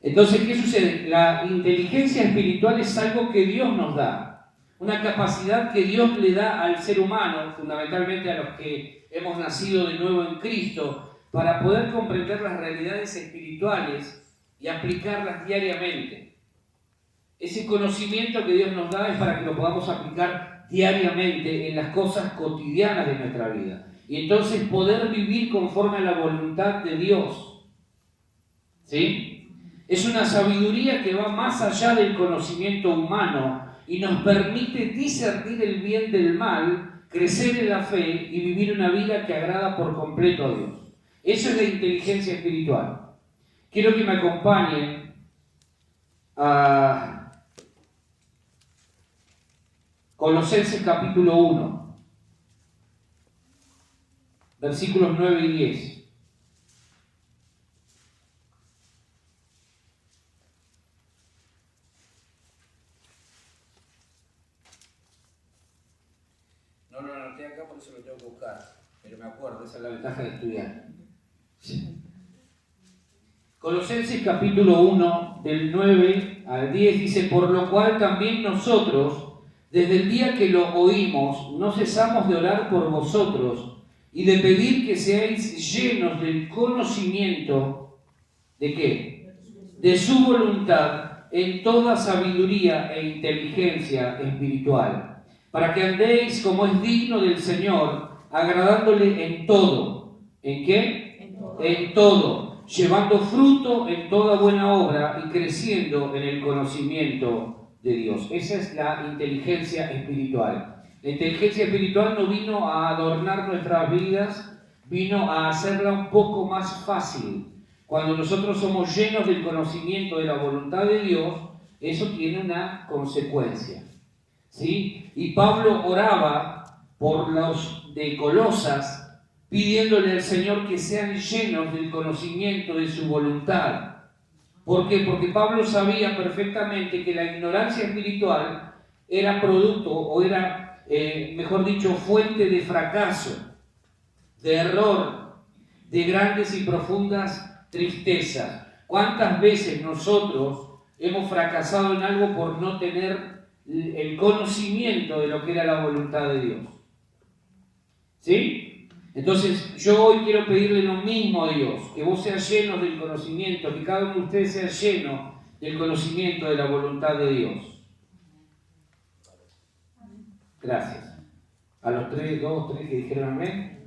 Entonces, ¿qué sucede? La inteligencia espiritual es algo que Dios nos da, una capacidad que Dios le da al ser humano, fundamentalmente a los que hemos nacido de nuevo en Cristo, para poder comprender las realidades espirituales y aplicarlas diariamente. Ese conocimiento que Dios nos da es para que lo podamos aplicar diariamente en las cosas cotidianas de nuestra vida. Y entonces poder vivir conforme a la voluntad de Dios. ¿Sí? Es una sabiduría que va más allá del conocimiento humano y nos permite discernir el bien del mal, crecer en la fe y vivir una vida que agrada por completo a Dios. Eso es la inteligencia espiritual. Quiero que me acompañen a Colosenses capítulo 1, versículos 9 y 10. No lo anoté acá, por eso lo tengo que buscar. Pero me acuerdo, esa es la ventaja de estudiar. Sí. Colosenses capítulo 1, del 9 al 10, dice: por lo cual también nosotros, desde el día que lo oímos, no cesamos de orar por vosotros y de pedir que seáis llenos del conocimiento, ¿de qué? De su voluntad, en toda sabiduría e inteligencia espiritual, para que andéis como es digno del Señor, agradándole en todo. ¿En qué? En todo, llevando fruto en toda buena obra y creciendo en el conocimiento de Dios. Esa es la inteligencia espiritual. La inteligencia espiritual no vino a adornar nuestras vidas, vino a hacerla un poco más fácil. Cuando nosotros somos llenos del conocimiento de la voluntad de Dios, eso tiene una consecuencia. ¿Sí? Y Pablo oraba por los de Colosas, pidiéndole al Señor que sean llenos del conocimiento de su voluntad. ¿Por qué? Porque Pablo sabía perfectamente que la ignorancia espiritual era producto, o era, mejor dicho, fuente de fracaso, de error, de grandes y profundas tristezas. ¿Cuántas veces nosotros hemos fracasado en algo por no tener el conocimiento de lo que era la voluntad de Dios? ¿Sí? Entonces, yo hoy quiero pedirle lo mismo a Dios, que vos seas llenos del conocimiento, que cada uno de ustedes sea lleno del conocimiento de la voluntad de Dios. Gracias. A los 3 que dijeron amén.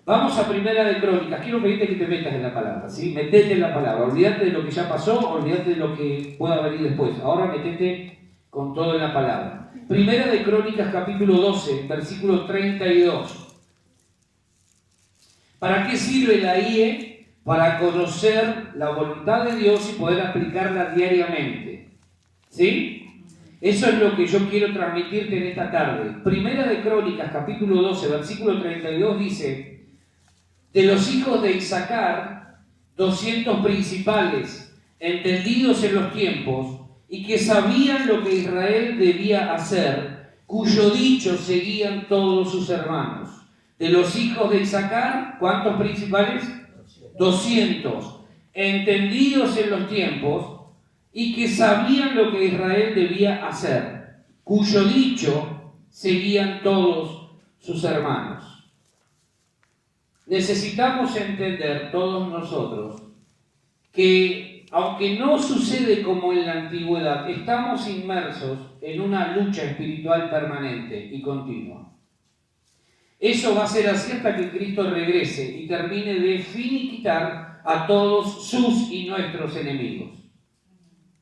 Vamos a Primera de Crónicas. Quiero pedirte que te metas en la palabra, ¿sí? Metete en la palabra. Olvídate de lo que ya pasó, olvídate de lo que pueda venir después. Ahora metete con todo en la palabra. Primera de Crónicas, capítulo 12, versículo 32. ¿Para qué sirve la IE? Para conocer la voluntad de Dios y poder aplicarla diariamente. ¿Sí? Eso es lo que yo quiero transmitirte en esta tarde. Primera de Crónicas, capítulo 12, versículo 32 dice: de los hijos de Isaacar, 200 principales, entendidos en los tiempos, y que sabían lo que Israel debía hacer, cuyo dicho seguían todos sus hermanos. De los hijos de Isaacar, ¿cuántos principales? 200, entendidos en los tiempos, y que sabían lo que Israel debía hacer, cuyo dicho seguían todos sus hermanos. Necesitamos entender todos nosotros que, aunque no sucede como en la antigüedad, estamos inmersos en una lucha espiritual permanente y continua. Eso va a ser así hasta que Cristo regrese y termine de finiquitar a todos sus y nuestros enemigos.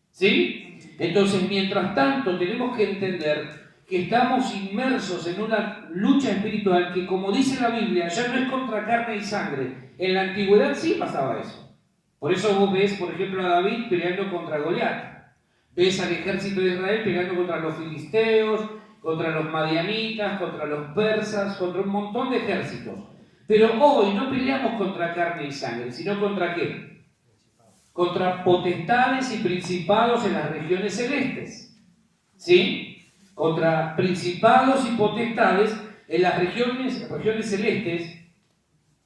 ¿Sí? Entonces, mientras tanto, tenemos que entender que estamos inmersos en una lucha espiritual que, como dice la Biblia, ya no es contra carne y sangre. En la antigüedad sí pasaba eso. Por eso vos ves, por ejemplo, a David peleando contra Goliat. Ves al ejército de Israel peleando contra los filisteos, contra los madianitas, contra los persas, contra un montón de ejércitos. Pero hoy no peleamos contra carne y sangre, sino contra ¿qué? Contra potestades y principados en las regiones celestes. ¿Sí? Contra principados y potestades en las regiones celestes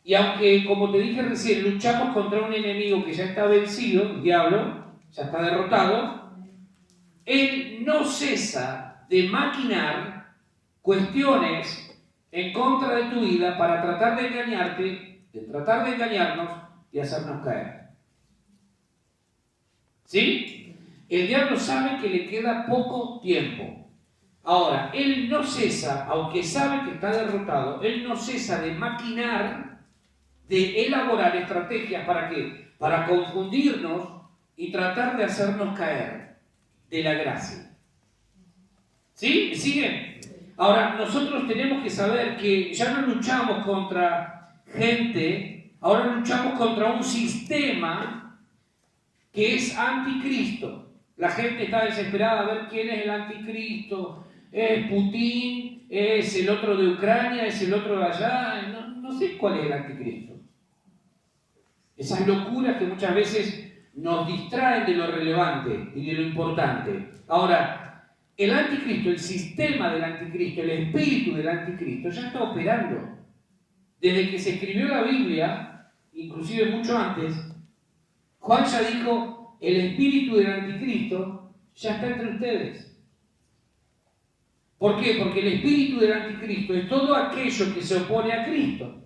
Y aunque, como te dije recién, luchamos contra un enemigo que ya está vencido, el diablo, ya está derrotado, él no cesa de maquinar cuestiones en contra de tu vida para tratar de engañarte, de tratar de engañarnos y hacernos caer. ¿Sí? El diablo sabe que le queda poco tiempo. Ahora, él no cesa, aunque sabe que está derrotado, él no cesa de maquinar, de elaborar estrategias ¿para qué? Para confundirnos y tratar de hacernos caer de la gracia. ¿Sí? ¿Me siguen? Ahora, nosotros tenemos que saber que ya no luchamos contra gente, ahora luchamos contra un sistema que es anticristo. La gente está desesperada a ver quién es el anticristo. Es Putin, es el otro de Ucrania, es el otro de allá. No sé cuál es el anticristo. Esas locuras que muchas veces nos distraen de lo relevante y de lo importante. Ahora, el anticristo, el sistema del anticristo, el espíritu del anticristo ya está operando. Desde que se escribió la Biblia, inclusive mucho antes, Juan ya dijo, el espíritu del anticristo ya está entre ustedes. ¿Por qué? Porque el espíritu del anticristo es todo aquello que se opone a Cristo.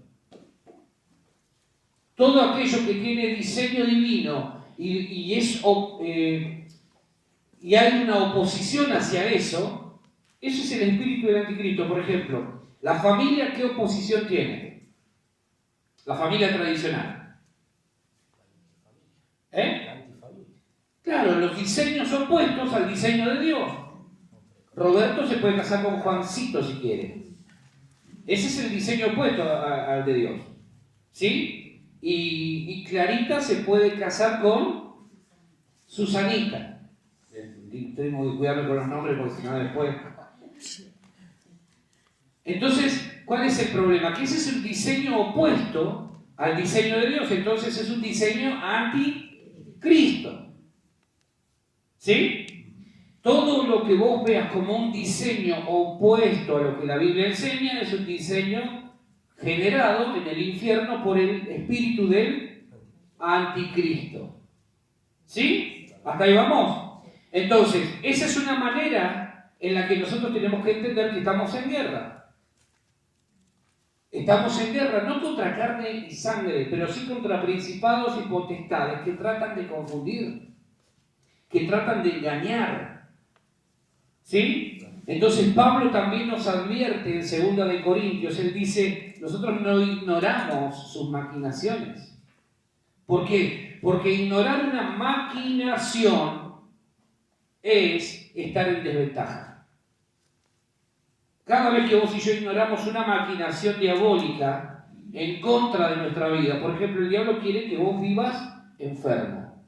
Todo aquello que tiene diseño divino y hay una oposición hacia eso, eso es el espíritu del anticristo. Por ejemplo, la familia, ¿qué oposición tiene? La familia tradicional. Claro, los diseños opuestos al diseño de Dios. Roberto se puede casar con Juancito si quiere. Ese es el diseño opuesto al de Dios. ¿Sí? Y Clarita se puede casar con Susanita. Tengo que cuidarme con los nombres porque si no después... Entonces, ¿cuál es el problema? Que ese es un diseño opuesto al diseño de Dios. Entonces es un diseño anticristo. ¿Sí? Todo lo que vos veas como un diseño opuesto a lo que la Biblia enseña es un diseño generado en el infierno por el espíritu del anticristo. ¿Sí? Hasta ahí vamos. Entonces, esa es una manera en la que nosotros tenemos que entender que estamos en guerra. Estamos en guerra no contra carne y sangre, pero sí contra principados y potestades que tratan de confundir, que tratan de engañar. ¿Sí? Entonces Pablo también nos advierte en 2 de Corintios, él dice, nosotros no ignoramos sus maquinaciones. ¿Por qué? Porque ignorar una maquinación es estar en desventaja. Cada vez que vos y yo ignoramos una maquinación diabólica en contra de nuestra vida, por ejemplo, el diablo quiere que vos vivas enfermo.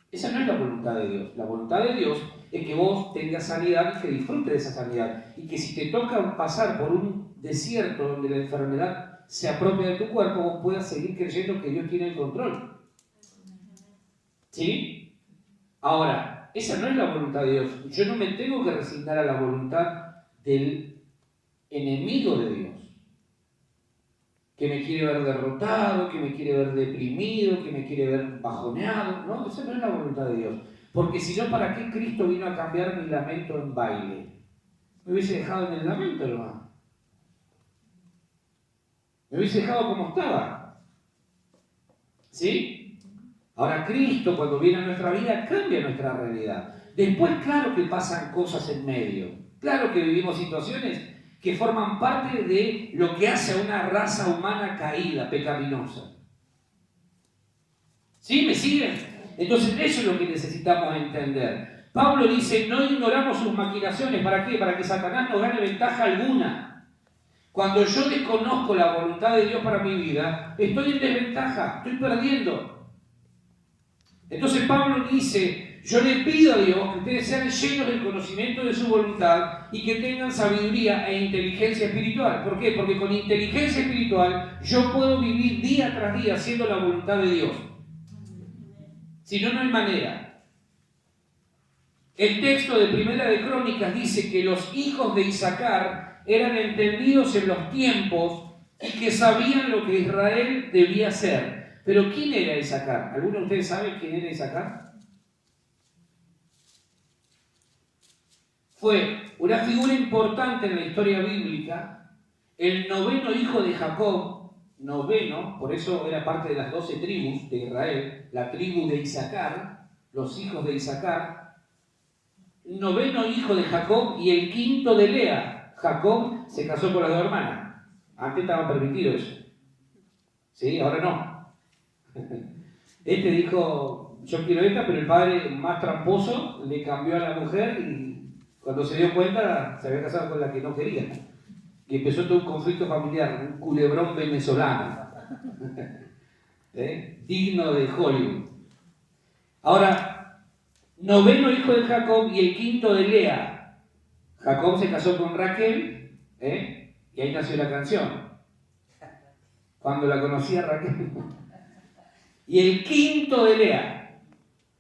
Esa no es la voluntad de Dios. La voluntad de Dios es que vos tengas sanidad y que disfrutes de esa sanidad. Y que si te toca pasar por un desierto donde la enfermedad se apropia de tu cuerpo, vos puedas seguir creyendo que Dios tiene el control. ¿Sí? Ahora, esa no es la voluntad de Dios. Yo no me tengo que resignar a la voluntad del enemigo de Dios. Que me quiere ver derrotado, que me quiere ver deprimido, que me quiere ver bajoneado. No, esa no es la voluntad de Dios. Porque si no, ¿para qué Cristo vino a cambiar mi lamento en baile? Me hubiese dejado en el lamento, hermano. Me hubiese dejado como estaba. ¿Sí? Ahora Cristo, cuando viene a nuestra vida, cambia nuestra realidad. Después, claro que pasan cosas en medio. Claro que vivimos situaciones que forman parte de lo que hace a una raza humana caída, pecaminosa. ¿Sí? ¿Me siguen? Entonces eso es lo que necesitamos entender. Pablo dice, no ignoramos sus maquinaciones. ¿Para qué? Para que Satanás no gane ventaja alguna. Cuando yo desconozco la voluntad de Dios para mi vida, estoy en desventaja, estoy perdiendo. Entonces Pablo dice, yo le pido a Dios que ustedes sean llenos del conocimiento de su voluntad y que tengan sabiduría e inteligencia espiritual. ¿Por qué? Porque con inteligencia espiritual yo puedo vivir día tras día haciendo la voluntad de Dios. Si no, no hay manera. El texto de Primera de Crónicas dice que los hijos de Isaacar eran entendidos en los tiempos y que sabían lo que Israel debía hacer. Pero ¿quién era Isacar? ¿Alguno de ustedes sabe quién era Isacar? Fue una figura importante en la historia bíblica, el noveno hijo de Jacob, noveno, por eso era parte de las 12 tribus de Israel, la tribu de Isacar, los hijos de Isacar, noveno hijo de Jacob y el quinto de Lea. Jacob se casó con las 2 hermanas. Antes estaba permitido eso. ¿Sí? Ahora no. Este dijo, yo quiero esta, pero el padre más tramposo le cambió a la mujer y cuando se dio cuenta se había casado con la que no quería. Y empezó todo un conflicto familiar, un culebrón venezolano. Digno de Hollywood. Ahora, noveno hijo de Jacob y el quinto de Lea. Jacob se casó con Raquel, y ahí nació la canción. Cuando la conocía Raquel. Y el quinto de Lea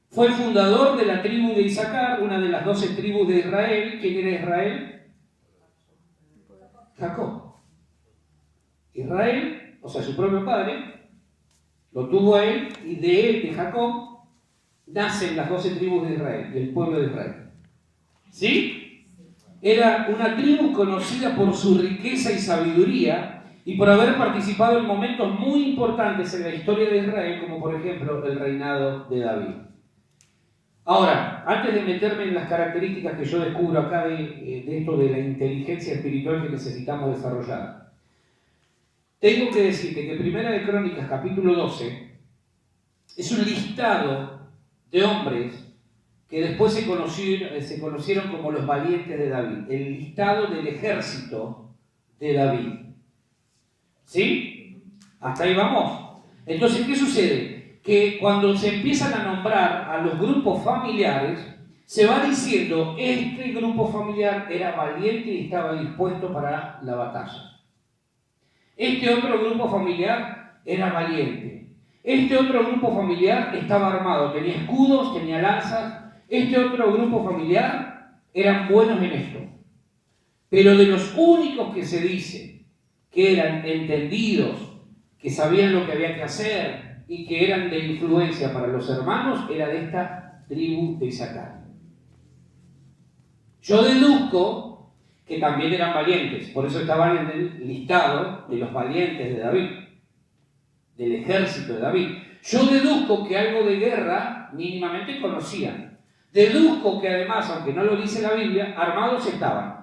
fue el fundador de la tribu de Isacar, una de las 12 tribus de Israel. ¿Quién era Israel? Jacob. Israel, o sea, su propio padre, lo tuvo a él, y de él, de Jacob, nacen las 12 tribus de Israel, y el pueblo de Israel. ¿Sí? Era una tribu conocida por su riqueza y sabiduría, y por haber participado en momentos muy importantes en la historia de Israel, como por ejemplo el reinado de David. Ahora, antes de meterme en las características que yo descubro acá de esto de la inteligencia espiritual que necesitamos desarrollar, tengo que decirte que Primera de Crónicas, capítulo 12, es un listado de hombres que después se conocieron como los valientes de David, el listado del ejército de David. ¿Sí? Hasta ahí vamos. Entonces, ¿qué sucede? Que cuando se empiezan a nombrar a los grupos familiares, se va diciendo, este grupo familiar era valiente y estaba dispuesto para la batalla. Este otro grupo familiar era valiente. Este otro grupo familiar estaba armado, tenía escudos, tenía lanzas. Este otro grupo familiar eran buenos en esto. Pero de los únicos que se dice que eran entendidos, que sabían lo que había que hacer y que eran de influencia para los hermanos, era de esta tribu de Isacar. Yo deduzco que también eran valientes, por eso estaban en el listado de los valientes de David, del ejército de David. Yo deduzco que algo de guerra mínimamente conocían. Deduzco que además, aunque no lo dice la Biblia, armados estaban.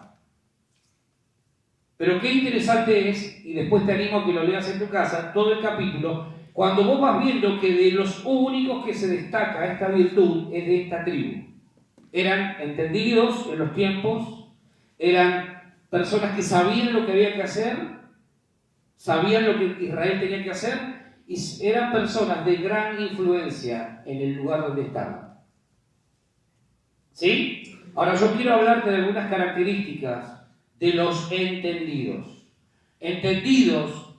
Pero qué interesante es, y después te animo a que lo leas en tu casa, todo el capítulo, cuando vos vas viendo que de los únicos que se destaca esta virtud es de esta tribu. Eran entendidos en los tiempos, eran personas que sabían lo que había que hacer, sabían lo que Israel tenía que hacer, y eran personas de gran influencia en el lugar donde estaban. ¿Sí? Ahora yo quiero hablarte de algunas características de los entendidos. Entendidos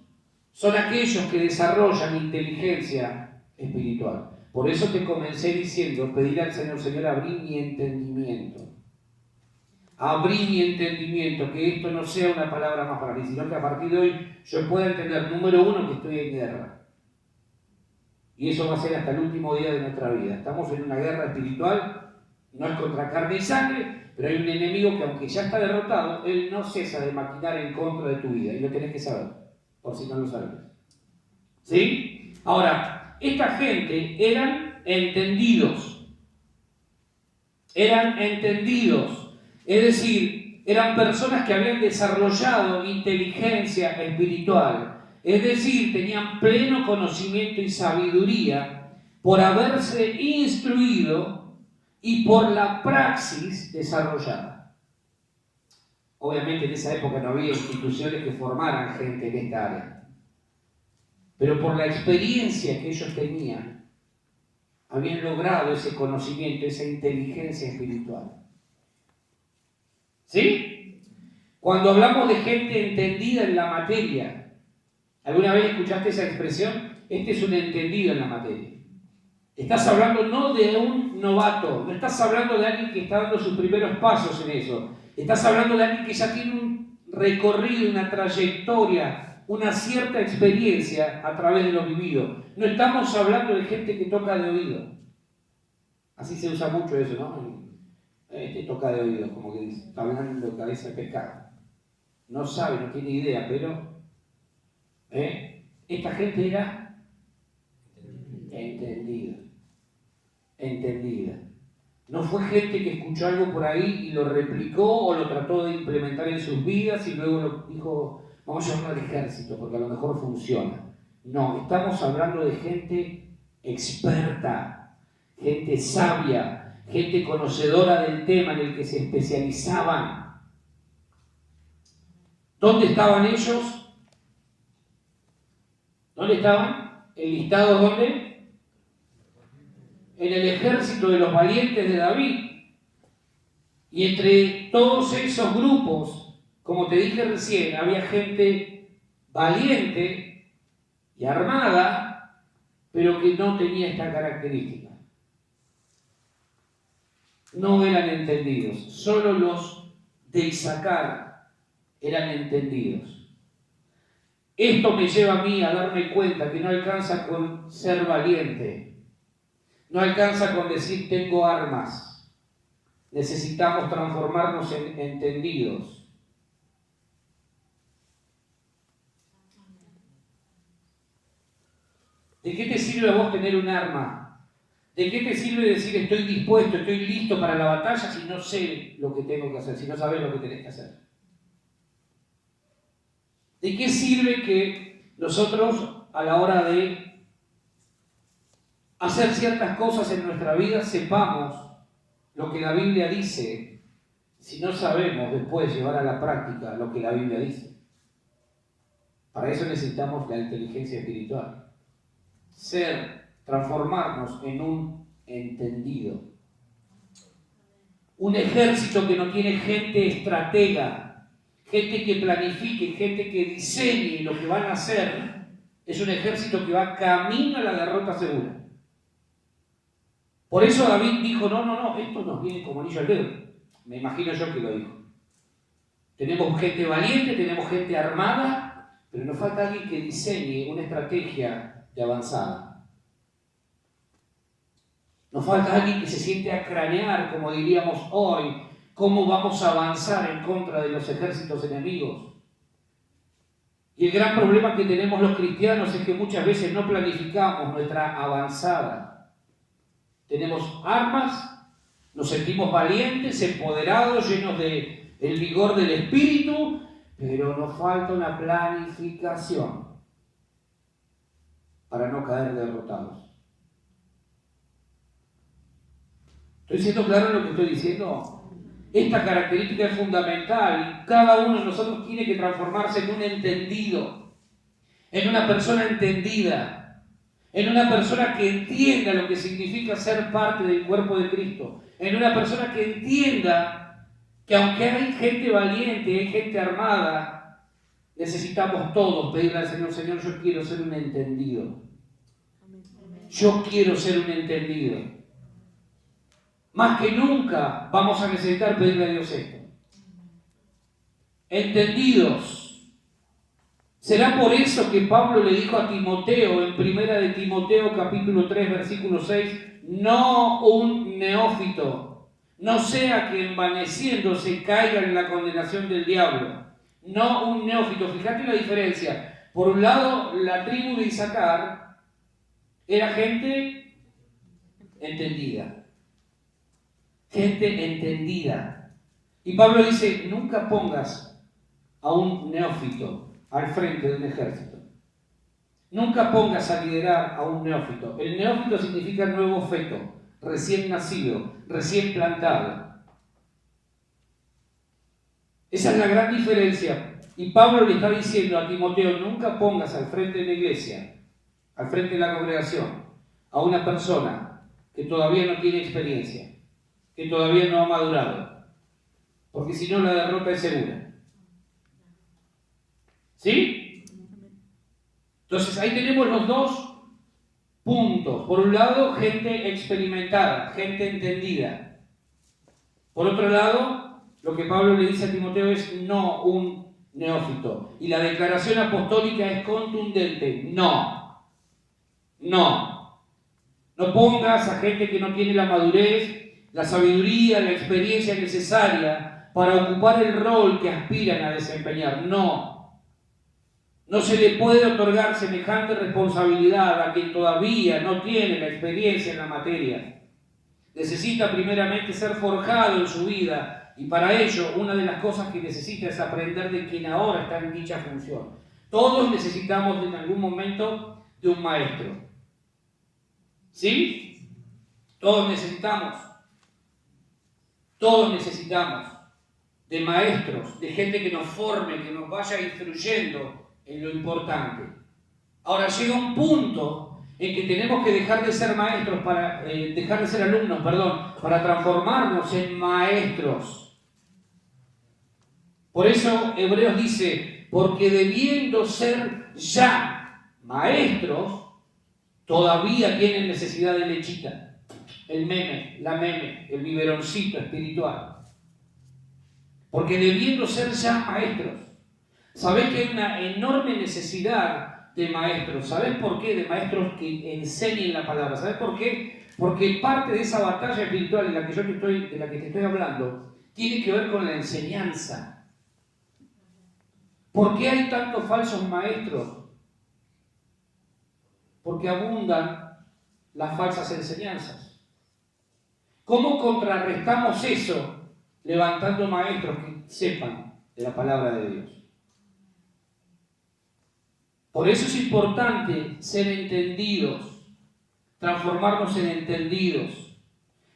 son aquellos que desarrollan inteligencia espiritual. Por eso te comencé diciendo, pedir al Señor, Señor, abrí mi entendimiento. Abrí mi entendimiento, que esto no sea una palabra más para mí, sino que a partir de hoy yo pueda entender, número uno, que estoy en guerra. Y eso va a ser hasta el último día de nuestra vida. Estamos en una guerra espiritual, no es contra carne y sangre, pero hay un enemigo que aunque ya está derrotado, él no cesa de maquinar en contra de tu vida. Y lo tenés que saber, por si no lo sabes. ¿Sí? Ahora, esta gente eran entendidos. Eran entendidos. Es decir, eran personas que habían desarrollado inteligencia espiritual. Es decir, tenían pleno conocimiento y sabiduría por haberse instruido y por la praxis desarrollada. Obviamente en esa época no había instituciones que formaran gente en esta área, pero por la experiencia que ellos tenían, habían logrado ese conocimiento, esa inteligencia espiritual. ¿Sí? Cuando hablamos de gente entendida en la materia, ¿alguna vez escuchaste esa expresión? Este es un entendido en la materia. Estás hablando no de un novato, no estás hablando de alguien que está dando sus primeros pasos en eso. Estás hablando de alguien que ya tiene un recorrido, una trayectoria una cierta experiencia a través de lo vivido. No estamos hablando de gente que toca de oído. Así se usa mucho eso, ¿no? Toca de oído, como que está hablando de cabeza de pescado. No sabe, no tiene idea, pero esta gente era entendida. No fue gente que escuchó algo por ahí y lo replicó o lo trató de implementar en sus vidas y luego lo dijo, vamos a llamarlo al ejército porque a lo mejor funciona. No, estamos hablando de gente experta, gente sabia, gente conocedora del tema en el que se especializaban. ¿Dónde estaban ellos? ¿Dónde estaban? ¿Enlistados dónde? En el ejército de los valientes de David. Y entre todos esos grupos, como te dije recién, había gente valiente y armada, pero que no tenía esta característica. No eran entendidos. Solo los de Isaacar eran entendidos. Esto me lleva a mí a darme cuenta que no alcanza con ser valiente. No alcanza con decir tengo armas. Necesitamos transformarnos en entendidos. ¿De qué te sirve a vos tener un arma? ¿De qué te sirve decir estoy dispuesto, estoy listo para la batalla si no sé lo que tengo que hacer, si no sabes lo que tenés que hacer? ¿De qué sirve que nosotros a la hora de hacer ciertas cosas en nuestra vida sepamos lo que la Biblia dice si no sabemos después llevar a la práctica lo que la Biblia dice? Para eso necesitamos la inteligencia espiritual. Transformarnos en un entendido. Un ejército que no tiene gente estratega, gente que planifique, gente que diseñe lo que van a hacer, es un ejército que va camino a la derrota segura. Por eso David dijo, no, esto nos viene como anillo al dedo. Me imagino yo que lo dijo. Tenemos gente valiente, tenemos gente armada, pero nos falta alguien que diseñe una estrategia de avanzada. Nos falta alguien que se siente a cranear, como diríamos hoy, cómo vamos a avanzar en contra de los ejércitos enemigos. Y el gran problema que tenemos los cristianos es que muchas veces no planificamos nuestra avanzada. Tenemos armas, nos sentimos valientes, empoderados, llenos de el vigor del espíritu, pero nos falta una planificación para no caer derrotados. ¿Estoy siendo claro en lo que estoy diciendo? Esta característica es fundamental y cada uno de nosotros tiene que transformarse en un entendido, en una persona entendida, en una persona que entienda lo que significa ser parte del cuerpo de Cristo, en una persona que entienda que aunque hay gente valiente, hay gente armada, necesitamos todos pedirle al Señor, Señor, yo quiero ser un entendido. Yo quiero ser un entendido. Más que nunca vamos a necesitar pedirle a Dios esto. Entendidos. ¿Será por eso que Pablo le dijo a Timoteo, en 1 de Timoteo capítulo 3, versículo 6, no un neófito, no sea que envaneciéndose caiga en la condenación del diablo? No un neófito. Fíjate la diferencia. Por un lado, la tribu de Isaacar era gente entendida. Gente entendida. Y Pablo dice, nunca pongas a un neófito al frente de un ejército. Nunca pongas a liderar a un neófito. El neófito significa nuevo feto, recién nacido, recién plantado. Esa es la gran diferencia. Y Pablo le está diciendo a Timoteo, nunca pongas al frente de la iglesia, al frente de la congregación, a una persona que todavía no tiene experiencia, que todavía no ha madurado, porque si no la derrota es segura. ¿Sí? Entonces ahí tenemos los dos puntos. Por un lado, gente experimentada, gente entendida. Por otro lado, lo que Pablo le dice a Timoteo es no un neófito. Y la declaración apostólica es contundente. No. No. No pongas a gente que no tiene la madurez, la sabiduría, la experiencia necesaria para ocupar el rol que aspiran a desempeñar. No. No se le puede otorgar semejante responsabilidad a quien todavía no tiene la experiencia en la materia. Necesita primeramente ser forjado en su vida y para ello una de las cosas que necesita es aprender de quien ahora está en dicha función. Todos necesitamos en algún momento de un maestro. ¿Sí? Todos necesitamos de maestros, de gente que nos forme, que nos vaya instruyendo en lo importante. Ahora llega un punto en que tenemos que dejar de ser maestros dejar de ser alumnos, para transformarnos en maestros. Por eso Hebreos dice, porque debiendo ser ya maestros, todavía tienen necesidad de lechita, el meme, el biberoncito espiritual. Porque debiendo ser ya maestros, sabés que hay una enorme necesidad de maestros. ¿Sabés por qué? De maestros que enseñen la palabra. ¿Sabés por qué? Porque parte de esa batalla espiritual de la que te estoy hablando tiene que ver con la enseñanza. ¿Por qué hay tantos falsos maestros? Porque abundan las falsas enseñanzas. ¿Cómo contrarrestamos eso? Levantando maestros que sepan de la palabra de Dios. Por eso es importante ser entendidos, transformarnos en entendidos.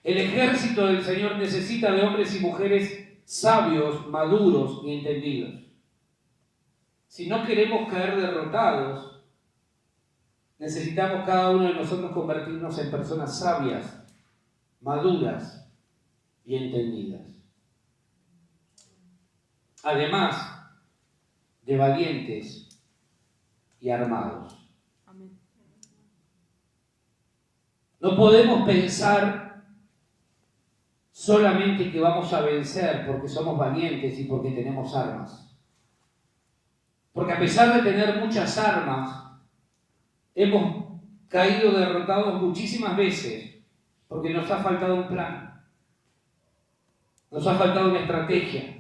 El ejército del Señor necesita de hombres y mujeres sabios, maduros y entendidos. Si no queremos caer derrotados, necesitamos cada uno de nosotros convertirnos en personas sabias, maduras y entendidas. Además de valientes y armados. Amén. No podemos pensar solamente que vamos a vencer porque somos valientes y porque tenemos armas. Porque a pesar de tener muchas armas, hemos caído derrotados muchísimas veces porque nos ha faltado un plan, nos ha faltado una estrategia.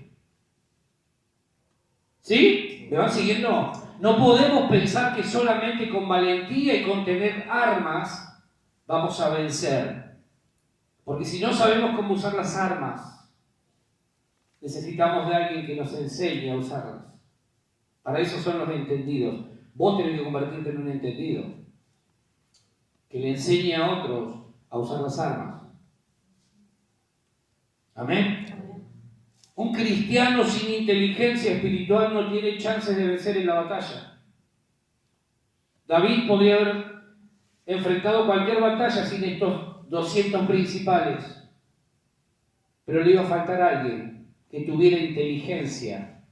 ¿Sí? ¿Me van siguiendo? No podemos pensar que solamente con valentía y con tener armas vamos a vencer. Porque si no sabemos cómo usar las armas, necesitamos de alguien que nos enseñe a usarlas. Para eso son los entendidos. Vos tenés que convertirte en un entendido, que le enseñe a otros a usar las armas. Amén. Un cristiano sin inteligencia espiritual no tiene chances de vencer en la batalla. David podría haber enfrentado cualquier batalla sin estos 200 principales, pero le iba a faltar alguien que tuviera inteligencia,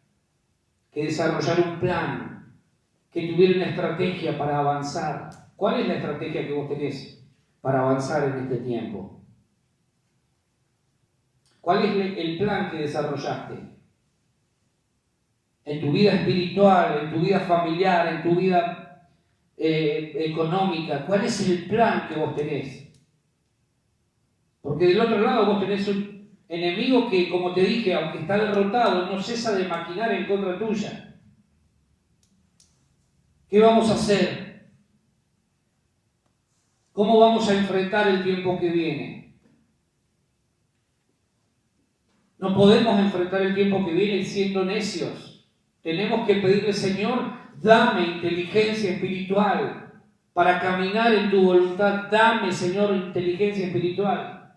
que desarrollara un plan, que tuviera una estrategia para avanzar. ¿Cuál es la estrategia que vos tenés para avanzar en este tiempo? ¿Cuál es el plan que desarrollaste? En tu vida espiritual, en tu vida familiar, en tu vida económica. ¿Cuál es el plan que vos tenés? Porque del otro lado vos tenés un enemigo que, como te dije, aunque está derrotado, no cesa de maquinar en contra tuya. ¿Qué vamos a hacer? ¿Cómo vamos a enfrentar el tiempo que viene? No podemos enfrentar el tiempo que viene siendo necios. Tenemos que pedirle, Señor, dame inteligencia espiritual para caminar en tu voluntad. Dame, Señor, inteligencia espiritual.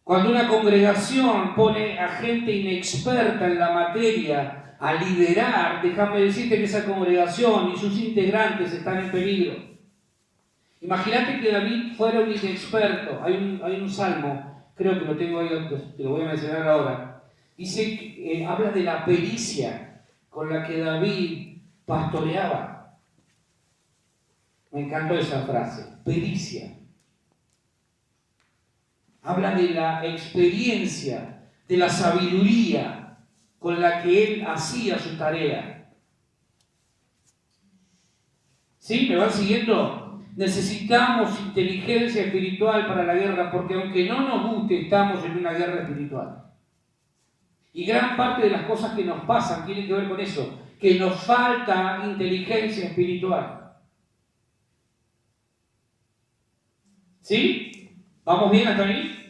Cuando una congregación pone a gente inexperta en la materia a liderar, déjame decirte que esa congregación y sus integrantes están en peligro. Imagínate que David fuera un inexperto. Hay un salmo. Creo que lo tengo ahí, te lo voy a mencionar ahora. Dice, habla de la pericia con la que David pastoreaba. Me encantó esa frase, pericia. Habla de la experiencia, de la sabiduría con la que él hacía su tarea. ¿Sí? ¿Me van siguiendo? Necesitamos inteligencia espiritual para la guerra, porque aunque no nos guste, estamos en una guerra espiritual. Y gran parte de las cosas que nos pasan tienen que ver con eso, que nos falta inteligencia espiritual. ¿Sí? ¿Vamos bien hasta ahí?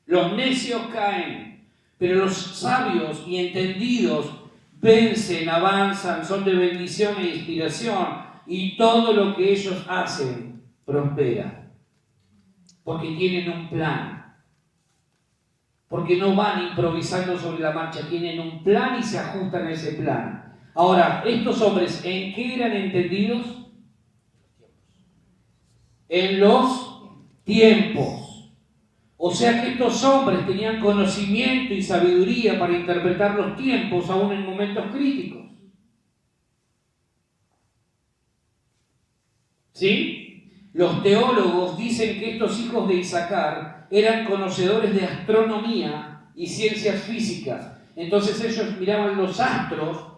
Los necios caen, pero los sabios y entendidos vencen, avanzan, son de bendición e inspiración, y todo lo que ellos hacen prospera, porque tienen un plan. Porque no van improvisando sobre la marcha, tienen un plan y se ajustan a ese plan. Ahora, estos hombres, ¿en qué eran entendidos? En los tiempos. O sea que estos hombres tenían conocimiento y sabiduría para interpretar los tiempos aún en momentos críticos. ¿Sí? Los teólogos dicen que estos hijos de Isaacar eran conocedores de astronomía y ciencias físicas. Entonces ellos miraban los astros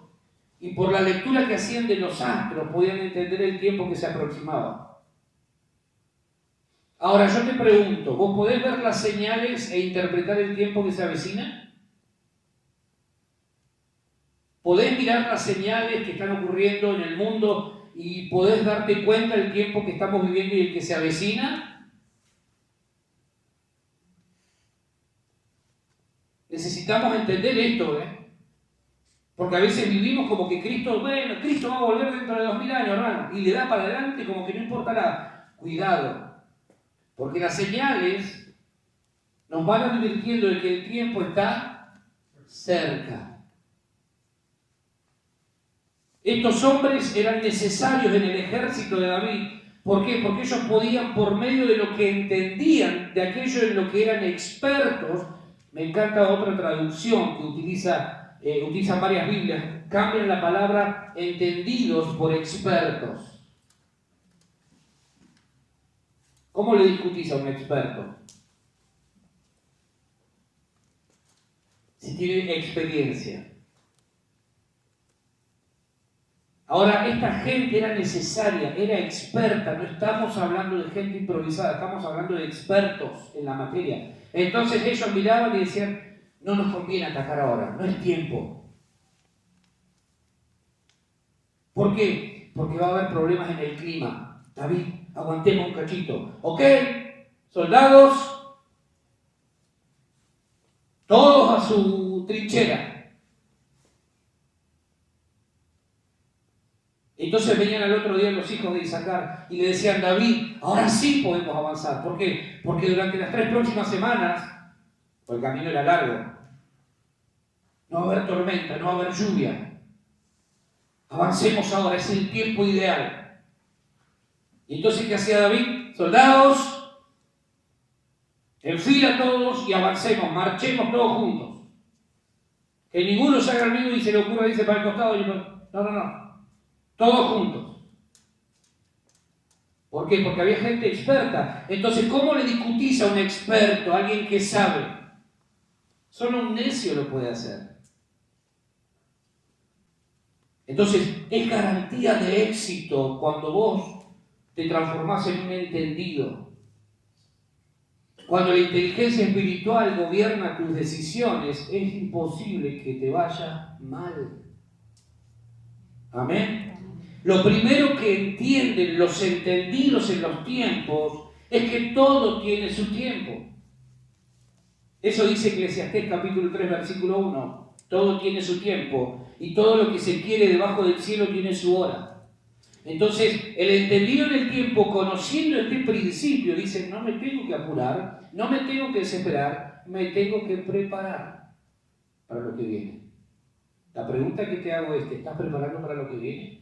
y por la lectura que hacían de los astros podían entender el tiempo que se aproximaba. Ahora yo te pregunto, ¿vos podés ver las señales e interpretar el tiempo que se avecina? ¿Podés mirar las señales que están ocurriendo en el mundo y podés darte cuenta del tiempo que estamos viviendo y el que se avecina? Necesitamos entender esto, porque a veces vivimos como que Cristo va a volver dentro de 2000 años, hermano, y le da para adelante como que no importa nada. Cuidado, porque las señales nos van advirtiendo de que el tiempo está cerca. Estos hombres eran necesarios en el ejército de David. ¿Por qué? Porque ellos podían, por medio de lo que entendían, de aquello en lo que eran expertos. Me encanta otra traducción que utilizan varias Biblias, cambian la palabra entendidos por expertos. ¿Cómo le discutís a un experto? Si tiene experiencia. Ahora, esta gente era necesaria, era experta, no estamos hablando de gente improvisada, estamos hablando de expertos en la materia. Entonces ellos miraban y decían, no nos conviene atacar ahora, no es tiempo. ¿Por qué? Porque va a haber problemas en el clima. David, aguantemos un cachito. ¿Ok? Soldados, todos a su trinchera. Entonces venían al otro día los hijos de Isaacar y le decían, David, ahora sí podemos avanzar. ¿Por qué? Porque durante las 3 próximas semanas, pues el camino era largo, no va a haber tormenta, no va a haber lluvia. Avancemos ahora, es el tiempo ideal. Y entonces, ¿qué hacía David? Soldados, en fila todos y avancemos, marchemos todos juntos. Que ninguno se haga el mismo y se le ocurra irse para el costado. No. Todos juntos. ¿Por qué? Porque había gente experta. Entonces, ¿cómo le discutís a un experto, a alguien que sabe? Solo un necio lo puede hacer. Entonces, es garantía de éxito cuando vos te transformás en un entendido. Cuando la inteligencia espiritual gobierna tus decisiones, es imposible que te vaya mal. Amén. Lo primero que entienden los entendidos en los tiempos es que todo tiene su tiempo. Eso dice Eclesiastés capítulo 3, versículo 1. Todo tiene su tiempo y todo lo que se quiere debajo del cielo tiene su hora. Entonces, el entendido en el tiempo, conociendo este principio, dice, no me tengo que apurar, no me tengo que desesperar, me tengo que preparar para lo que viene. La pregunta que te hago es, ¿te estás preparando para lo que viene?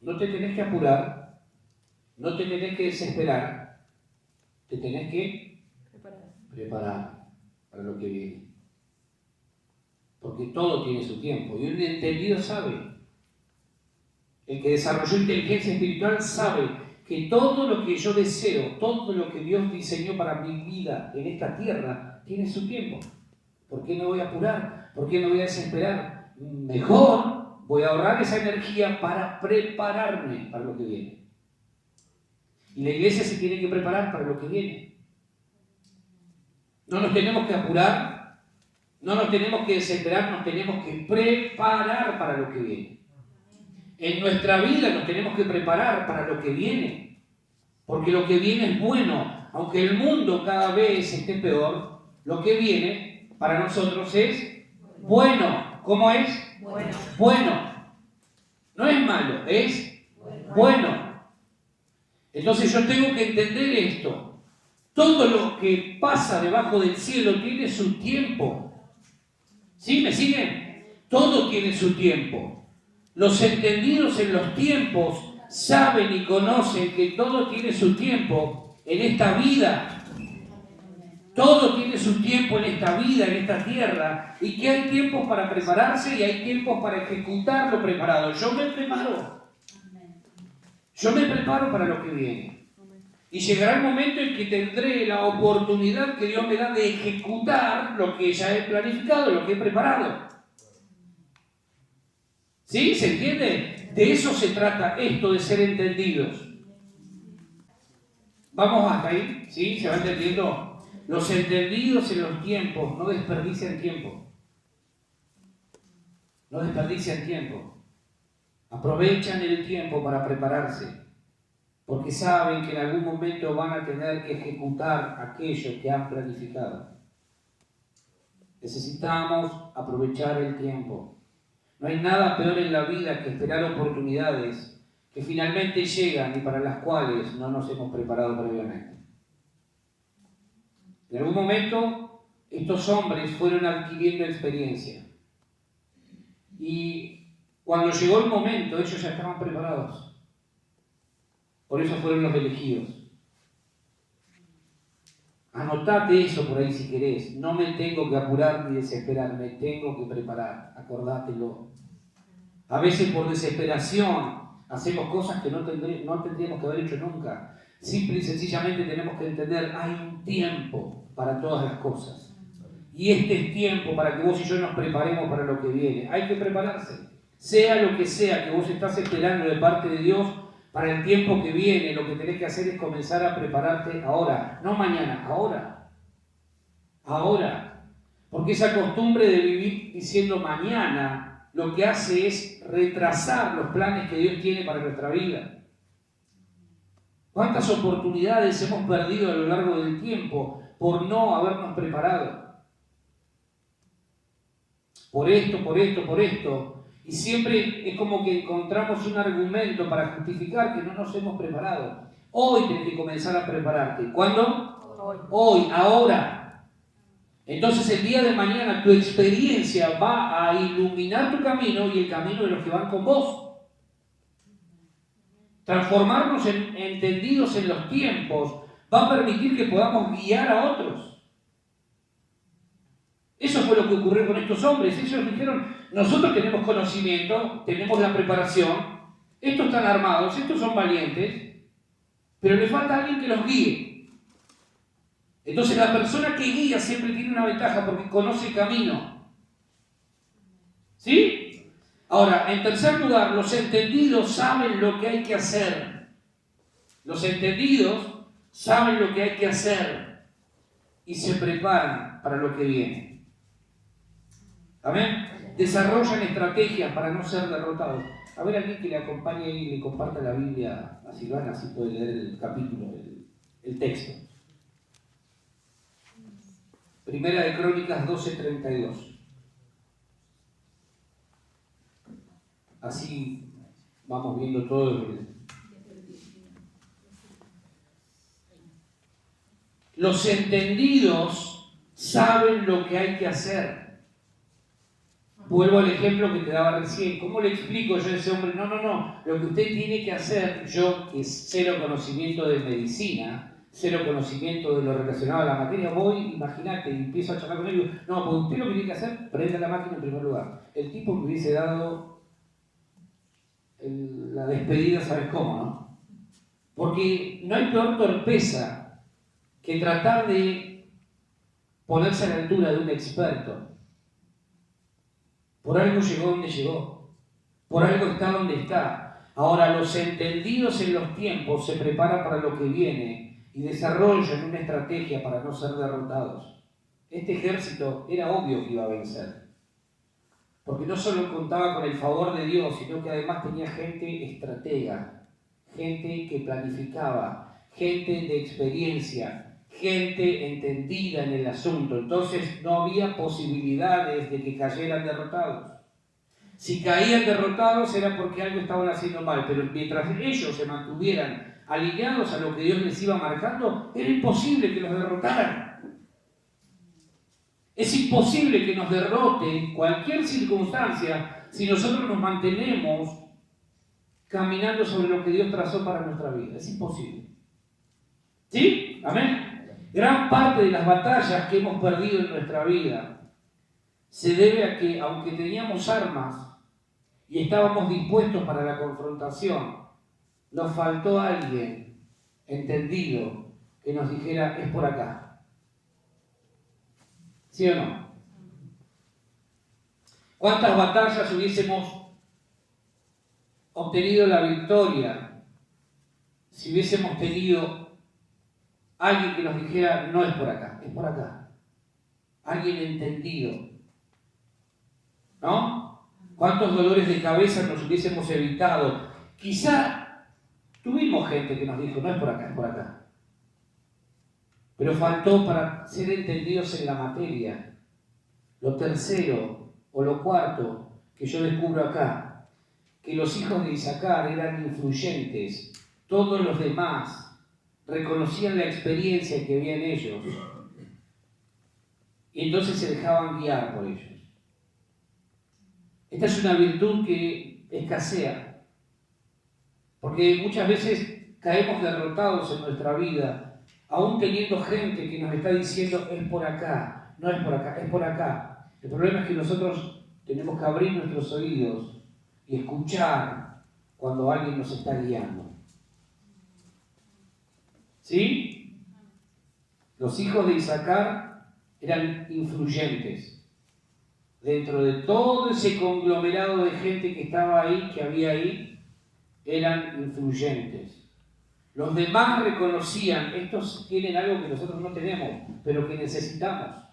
No te tenés que apurar, no te tenés que desesperar, te tenés que preparar para lo que viene. Porque todo tiene su tiempo. Y un entendido sabe. El que desarrolló inteligencia espiritual sabe que todo lo que yo deseo, todo lo que Dios diseñó para mi vida en esta tierra, tiene su tiempo. ¿Por qué me voy a apurar? ¿Por qué me voy a desesperar? Mejor voy a ahorrar esa energía para prepararme para lo que viene. Y la iglesia se tiene que preparar para lo que viene. No nos tenemos que apurar, no nos tenemos que desesperar, nos tenemos que preparar para lo que viene. En nuestra vida nos tenemos que preparar para lo que viene, porque lo que viene es bueno. Aunque el mundo cada vez esté peor, lo que viene para nosotros es bueno. ¿Cómo es? Bueno. Bueno. No es malo, es bueno. Entonces yo tengo que entender esto. Todo lo que pasa debajo del cielo tiene su tiempo. ¿Sí? ¿Me siguen? Todo tiene su tiempo. Los entendidos en los tiempos saben y conocen que todo tiene su tiempo en esta vida. Todo tiene su tiempo en esta vida, en esta tierra, y que hay tiempos para prepararse y hay tiempos para ejecutar lo preparado. Yo me preparo. Yo me preparo para lo que viene. Y llegará el momento en que tendré la oportunidad que Dios me da de ejecutar lo que ya he planificado, lo que he preparado. ¿Sí? ¿Se entiende? De eso se trata esto de ser entendidos. ¿Vamos hasta ahí? ¿Sí? ¿Se va entendiendo? Los entendidos en los tiempos no desperdician tiempo. No desperdician tiempo. Aprovechan el tiempo para prepararse, porque saben que en algún momento van a tener que ejecutar aquello que han planificado. Necesitamos aprovechar el tiempo. No hay nada peor en la vida que esperar oportunidades que finalmente llegan y para las cuales no nos hemos preparado previamente. En algún momento, estos hombres fueron adquiriendo experiencia. Y cuando llegó el momento, ellos ya estaban preparados. Por eso fueron los elegidos. Anotate eso por ahí si querés. No me tengo que apurar ni desesperar, me tengo que preparar. Acordátelo. A veces por desesperación hacemos cosas que no tendríamos que haber hecho nunca. Simple y sencillamente tenemos que entender, hay un tiempo para todas las cosas. Y este es tiempo para que vos y yo nos preparemos para lo que viene. Hay que prepararse. Sea lo que sea que vos estás esperando de parte de Dios para el tiempo que viene, lo que tenés que hacer es comenzar a prepararte ahora. No mañana, ahora. Ahora. Porque esa costumbre de vivir diciendo mañana, lo que hace es retrasar los planes que Dios tiene para nuestra vida. ¿Cuántas oportunidades hemos perdido a lo largo del tiempo por no habernos preparado? Por esto. Y siempre es como que encontramos un argumento para justificar que no nos hemos preparado. Hoy tienes que comenzar a prepararte. ¿Cuándo? Hoy, ahora. Entonces el día de mañana tu experiencia va a iluminar tu camino y el camino de los que van con vos. Transformarnos en entendidos en los tiempos va a permitir que podamos guiar a otros. Eso fue lo que ocurrió con estos hombres. Ellos dijeron, nosotros tenemos conocimiento, tenemos la preparación, estos están armados, estos son valientes, pero le falta alguien que los guíe. Entonces la persona que guía siempre tiene una ventaja porque conoce el camino. ¿Sí? Ahora, en tercer lugar, los entendidos saben lo que hay que hacer. Los entendidos saben lo que hay que hacer y se preparan para lo que viene. ¿Amén? Desarrollan estrategias para no ser derrotados. A ver, alguien que le acompañe y le comparta la Biblia a Silvana, así puede leer el capítulo, el texto. Primera de Crónicas 12:32. Así vamos viendo todo Los entendidos saben lo que hay que hacer. Vuelvo al ejemplo que te daba recién. ¿Cómo le explico yo a ese hombre? No. Lo que usted tiene que hacer, yo que cero conocimiento de medicina, cero conocimiento de lo relacionado a la materia, voy, imagínate, y empiezo a charlar con él y digo, no, pues usted lo que tiene que hacer, prenda la máquina en primer lugar. El tipo me hubiese dado la despedida, ¿sabes cómo, no? Porque no hay peor torpeza que tratar de ponerse a la altura de un experto. Por algo llegó donde llegó. Por algo está donde está. Ahora, los entendidos en los tiempos se preparan para lo que viene y desarrollan una estrategia para no ser derrotados. Este ejército era obvio que iba a vencer. Porque no solo contaba con el favor de Dios, sino que además tenía gente estratega, gente que planificaba, gente de experiencia, gente entendida en el asunto. Entonces no había posibilidades de que cayeran derrotados. Si caían derrotados era porque algo estaban haciendo mal, pero mientras ellos se mantuvieran alineados a lo que Dios les iba marcando, era imposible que los derrotaran. Es imposible que nos derrote cualquier circunstancia si nosotros nos mantenemos caminando sobre lo que Dios trazó para nuestra vida. Es imposible. ¿Sí? Amén. Gran parte de las batallas que hemos perdido en nuestra vida se debe a que, aunque teníamos armas y estábamos dispuestos para la confrontación, nos faltó alguien entendido que nos dijera, es por acá. ¿Sí o no? ¿Cuántas batallas hubiésemos obtenido la victoria si hubiésemos tenido alguien que nos dijera, no es por acá, es por acá? Alguien entendido. ¿No? ¿Cuántos dolores de cabeza nos hubiésemos evitado? Quizá tuvimos gente que nos dijo, no es por acá, es por acá. Pero faltó para ser entendidos en la materia. Lo tercero o lo cuarto que yo descubro acá, que los hijos de Isaacar eran influyentes. Todos los demás reconocían la experiencia que había en ellos y entonces se dejaban guiar por ellos. Esta es una virtud que escasea, porque muchas veces caemos derrotados en nuestra vida, aún teniendo gente que nos está diciendo es por acá, no es por acá, es por acá. El problema es que nosotros tenemos que abrir nuestros oídos y escuchar cuando alguien nos está guiando. ¿Sí? Los hijos de Isaacar eran influyentes. Dentro de todo ese conglomerado de gente que estaba ahí, que había ahí, eran influyentes. Los demás reconocían, estos tienen algo que nosotros no tenemos, pero que necesitamos.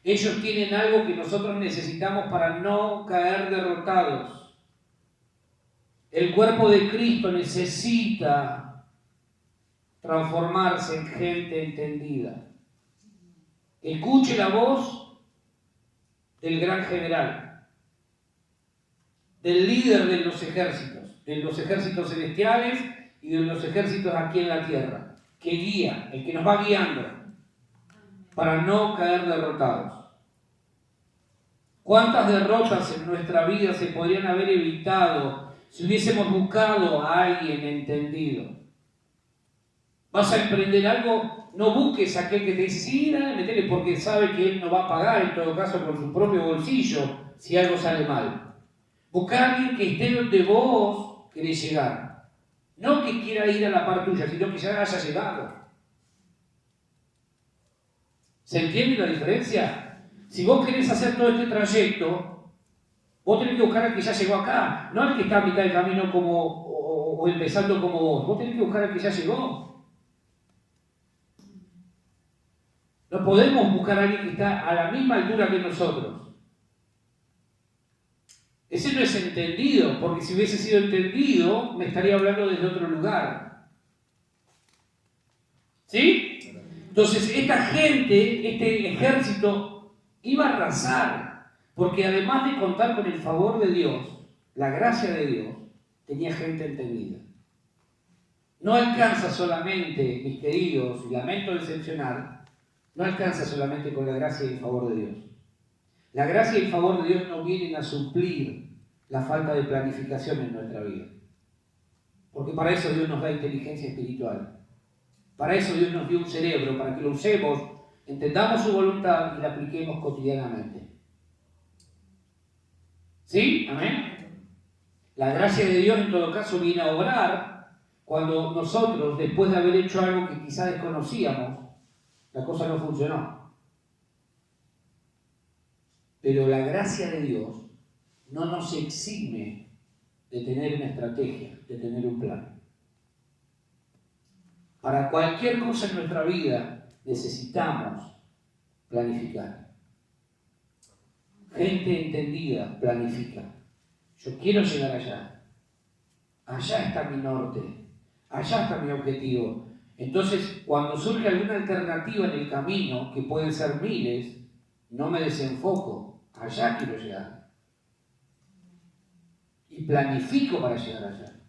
Ellos tienen algo que nosotros necesitamos para no caer derrotados. El cuerpo de Cristo necesita transformarse en gente entendida. Escuche la voz del gran general, del líder de los ejércitos celestiales y de los ejércitos aquí en la tierra, que guía, el que nos va guiando para no caer derrotados. ¿Cuántas derrotas en nuestra vida se podrían haber evitado si hubiésemos buscado a alguien entendido? ¿Vas a emprender algo? No busques a aquel que te dice, sí, dale, metele, porque sabe que él no va a pagar, en todo caso, con su propio bolsillo, si algo sale mal. Busca a alguien que esté donde vos querés llegar. No que quiera ir a la par tuya, sino que ya haya llegado. ¿Se entiende la diferencia? Si vos querés hacer todo este trayecto, vos tenés que buscar al que ya llegó acá, no al que está a mitad del camino o empezando como vos. Vos tenés que buscar al que ya llegó. No podemos buscar a alguien que está a la misma altura que nosotros. Ese no es entendido, porque si hubiese sido entendido, me estaría hablando desde otro lugar. ¿Sí? Entonces, esta gente, este ejército, iba a arrasar, porque además de contar con el favor de Dios, la gracia de Dios, tenía gente entendida. No alcanza solamente, mis queridos, y lamento decepcionar, no alcanza solamente con la gracia y el favor de Dios. La gracia y el favor de Dios no vienen a suplir la falta de planificación en nuestra vida. Porque para eso Dios nos da inteligencia espiritual. Para eso Dios nos dio un cerebro, para que lo usemos, entendamos su voluntad y la apliquemos cotidianamente. ¿Sí? ¿Amén? La gracia de Dios en todo caso viene a obrar cuando nosotros, después de haber hecho algo que quizá desconocíamos, la cosa no funcionó. Pero la gracia de Dios no nos exime de tener una estrategia, de tener un plan. Para cualquier cosa en nuestra vida necesitamos planificar. Gente entendida planifica. Yo quiero llegar allá. Allá está mi norte. Allá está mi objetivo. Entonces, cuando surge alguna alternativa en el camino, que pueden ser miles, no me desenfoco. Allá quiero llegar. Y planifico para llegar allá.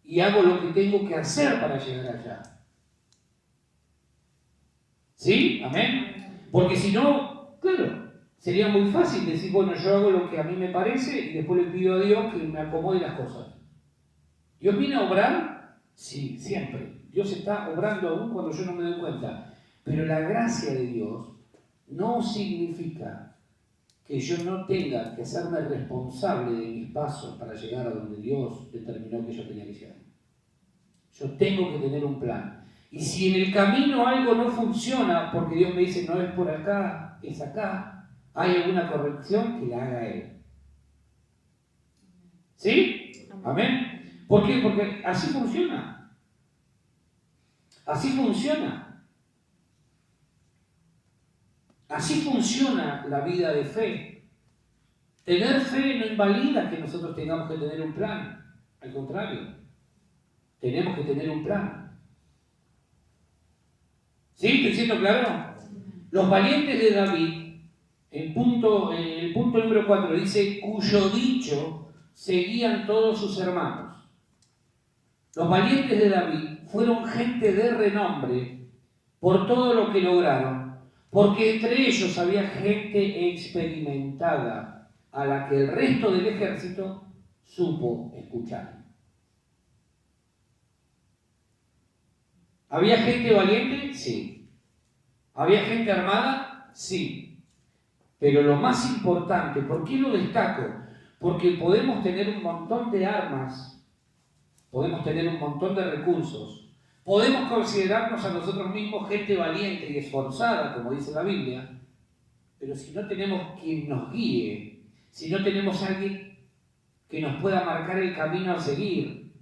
Y hago lo que tengo que hacer para llegar allá. ¿Sí? ¿Amén? Porque si no, claro, sería muy fácil decir, bueno, yo hago lo que a mí me parece y después le pido a Dios que me acomode las cosas. ¿Dios viene a obrar? Sí, siempre. Dios está obrando aún cuando yo no me doy cuenta. Pero la gracia de Dios no significa que yo no tenga que hacerme responsable de mis pasos para llegar a donde Dios determinó que yo tenía que llegar. Yo tengo que tener un plan. Y si en el camino algo no funciona, porque Dios me dice no es por acá, es acá, hay alguna corrección, que la haga Él. ¿Sí? Amén. ¿Por qué? Porque así funciona. Así funciona. Así funciona la vida de fe. Tener fe no invalida que nosotros tengamos que tener un plan. Al contrario, tenemos que tener un plan. ¿Sí? ¿Estoy siendo claro? Los valientes de David, el punto número 4 dice, cuyo dicho seguían todos sus hermanos. Los valientes de David fueron gente de renombre por todo lo que lograron, porque entre ellos había gente experimentada a la que el resto del ejército supo escuchar. ¿Había gente valiente? Sí. ¿Había gente armada? Sí. Pero lo más importante, ¿por qué lo destaco? Porque podemos tener un montón de armas, podemos tener un montón de recursos, podemos considerarnos a nosotros mismos gente valiente y esforzada, como dice la Biblia, pero si no tenemos quien nos guíe, si no tenemos alguien que nos pueda marcar el camino a seguir,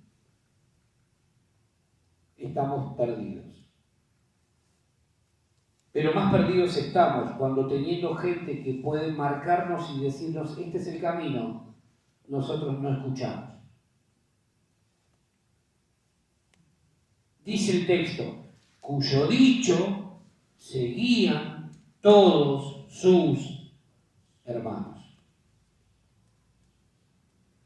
estamos perdidos. Pero más perdidos estamos cuando teniendo gente que puede marcarnos y decirnos este es el camino, nosotros no escuchamos. Dice el texto, cuyo dicho seguían todos sus hermanos.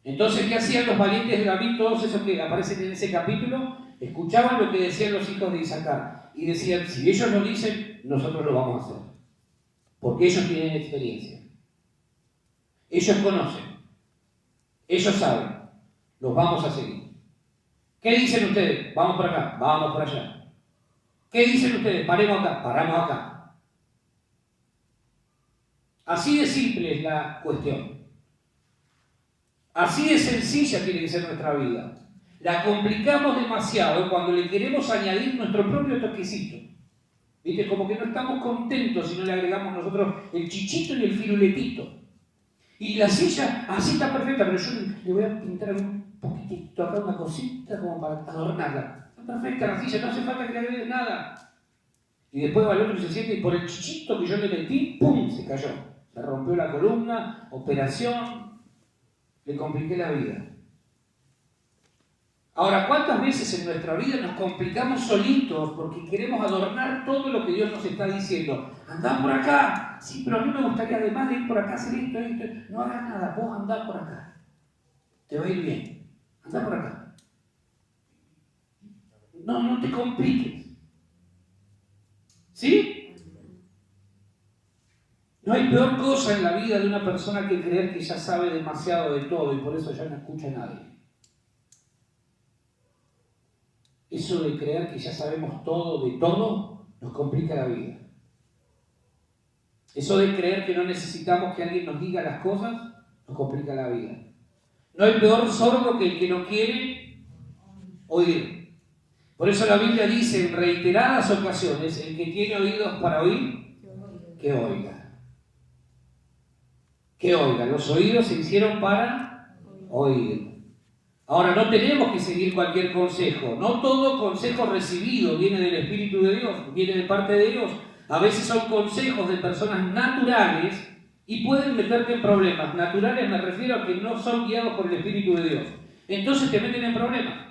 Entonces, ¿qué hacían los valientes de David? Todos esos que aparecen en ese capítulo, escuchaban lo que decían los hijos de Isaacar y decían, si ellos lo dicen, nosotros lo vamos a hacer. Porque ellos tienen experiencia. Ellos conocen. Ellos saben. Los vamos a seguir. ¿Qué dicen ustedes? Vamos por acá, vamos por allá. ¿Qué dicen ustedes? Paremos acá, paramos acá. Así de simple es la cuestión. Así de sencilla tiene que ser nuestra vida. La complicamos demasiado cuando le queremos añadir nuestro propio toquecito. ¿Viste? Como que no estamos contentos si no le agregamos nosotros el chichito y el firuletito. Y la silla, así está perfecta, pero yo le voy a pintar un poquitito acá, una cosita como para adornarla. Está perfecta la silla, no hace falta que le agregues nada. Y después va el otro y se siente y por el chichito que yo le metí, ¡pum!, se cayó. Se rompió la columna, operación, le compliqué la vida. Ahora, ¿cuántas veces en nuestra vida nos complicamos solitos porque queremos adornar todo lo que Dios nos está diciendo? Andá por acá. Sí, pero a mí me gustaría, además de ir por acá, hacer esto. No hagas nada, vos andá por acá. Te va a ir bien. Andá por acá. No te compliques. ¿Sí? No hay peor cosa en la vida de una persona que creer que ya sabe demasiado de todo y por eso ya no escucha a nadie. Eso de creer que ya sabemos todo de todo nos complica la vida. Eso de creer que no necesitamos que alguien nos diga las cosas nos complica la vida. No hay peor sordo que el que no quiere oír. Por eso la Biblia dice en reiteradas ocasiones, el que tiene oídos para oír, que oiga. Que oiga. Los oídos se hicieron para oír. Ahora, no tenemos que seguir cualquier consejo. No todo consejo recibido viene del Espíritu de Dios, viene de parte de Dios. A veces son consejos de personas naturales y pueden meterte en problemas. Naturales me refiero a que no son guiados por el Espíritu de Dios. Entonces te meten en problemas.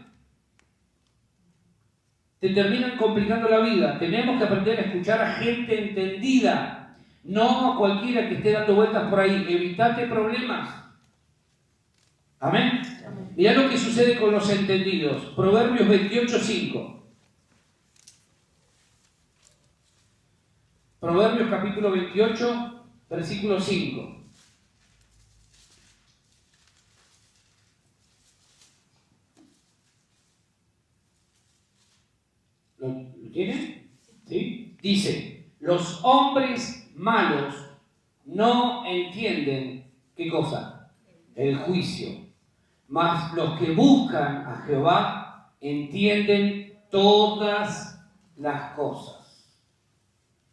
Te terminan complicando la vida. Tenemos que aprender a escuchar a gente entendida, no a cualquiera que esté dando vueltas por ahí. Evitate problemas. Amén. Mirá lo que sucede con los entendidos. Proverbios 28:5. Proverbios capítulo 28, versículo 5. ¿Lo tienen? ¿Sí? Dice, los hombres malos no entienden, ¿qué cosa? El juicio. Mas los que buscan a Jehová entienden todas las cosas.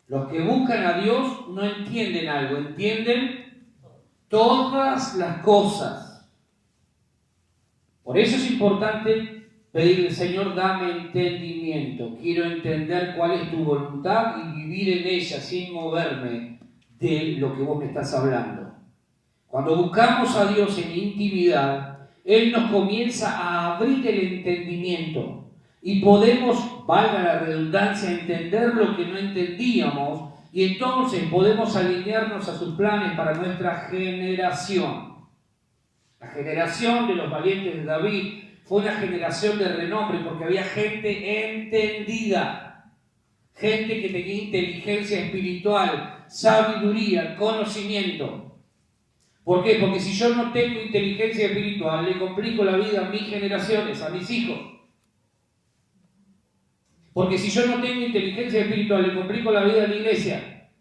Los que buscan a Dios no entienden algo, entienden todas las cosas. Por eso es importante pedirle, Señor, dame entendimiento. Quiero entender cuál es tu voluntad y vivir en ella sin moverme de lo que vos me estás hablando. Cuando buscamos a Dios en intimidad, Él nos comienza a abrir el entendimiento y podemos, valga la redundancia, entender lo que no entendíamos y entonces podemos alinearnos a sus planes para nuestra generación. La generación de los valientes de David fue una generación de renombre porque había gente entendida, gente que tenía inteligencia espiritual, sabiduría, conocimiento. ¿Por qué? Porque si yo no tengo inteligencia espiritual, le complico la vida a mis generaciones, a mis hijos. Porque si yo no tengo inteligencia espiritual, le complico la vida a la iglesia.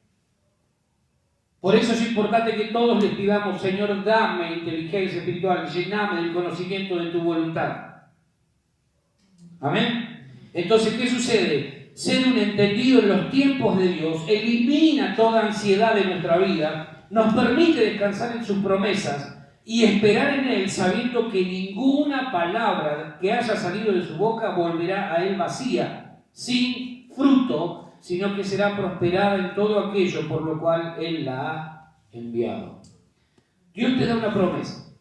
Por eso es importante que todos les pidamos, Señor, dame inteligencia espiritual, llename del conocimiento de tu voluntad. Amén. Entonces, ¿qué sucede? Ser un entendido en los tiempos de Dios elimina toda ansiedad de nuestra vida, nos permite descansar en sus promesas y esperar en Él sabiendo que ninguna palabra que haya salido de su boca volverá a Él vacía, sin fruto, sino que será prosperada en todo aquello por lo cual Él la ha enviado. Dios te da una promesa.